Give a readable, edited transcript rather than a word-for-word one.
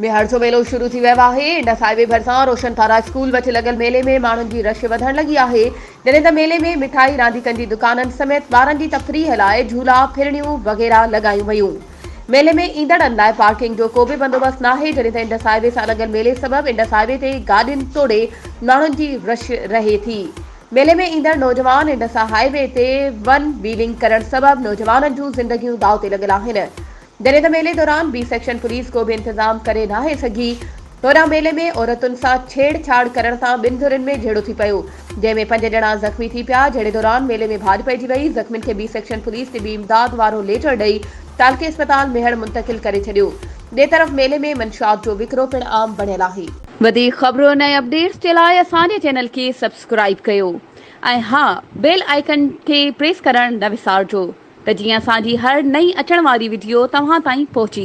मेहर जो मेलो शुरू थी वियो आहे। इंडस हाईवे भरिसां रोशन थारा स्कूल वटि लॻल मेले में माण्हुनि जी रश वधण लॻी आहे। जॾहिं त मेले में मिठाई रांदीकनि जी दुकाननि समेत ॿारनि जी तफ़रीह लाइ झूला फिरनियूं वग़ैरह लॻायूं वयूं। मेले में ईंदड़नि लाइ पार्किंग जो को बि बंदोबस्त नाहे। जॾहिं त इंडस हाईवे सां लॻल मेले सबबि इंडस हाईवे ते गाॾियुनि तोड़े माण्हुनि जी रश रहे थी। मेले में ईंदड़ नौजवान इंडस हाईवे ते वन व्हीलिंग करण सबबि नौजवाननि जूं ज़िंदगियूं दाव ते लॻल आहिनि। जॾहिं त मेले दौरान बी सेक्शन पुलिस को बि इंतजाम करे नाहे सघी। होॾां मेले में औरतुनि सां छेड़छाड़ करण सां ॿिनि धुरियुनि में झेड़ो थी पियो, जंहिंमें 5 ॼणा ज़ख़्मी थी पिया। जहिड़े दौरान मेले में भाॼ पइजी वई। ज़ख़्मियुनि खे बी सेक्शन पुलिस तिबी इमदाद वारो लेटर ॾेई टालके अस्पताल मेहर मुंतक़िल करे छॾियो। ॿिए तरफ़ मेले में मंशात जो विकिरो पिणु आम बणियल आहे। वधीक ख़बरूं ऐं अपडेट्स जे लाइ असांजे चैनल खे सब्सक्राइब कयो ऐं हा, बेल आइकन खे प्रेस करणु न विसारिजो त जीअं असांजी हर नई अचण वारी वीडियो तव्हां ताईं पहुची सघे।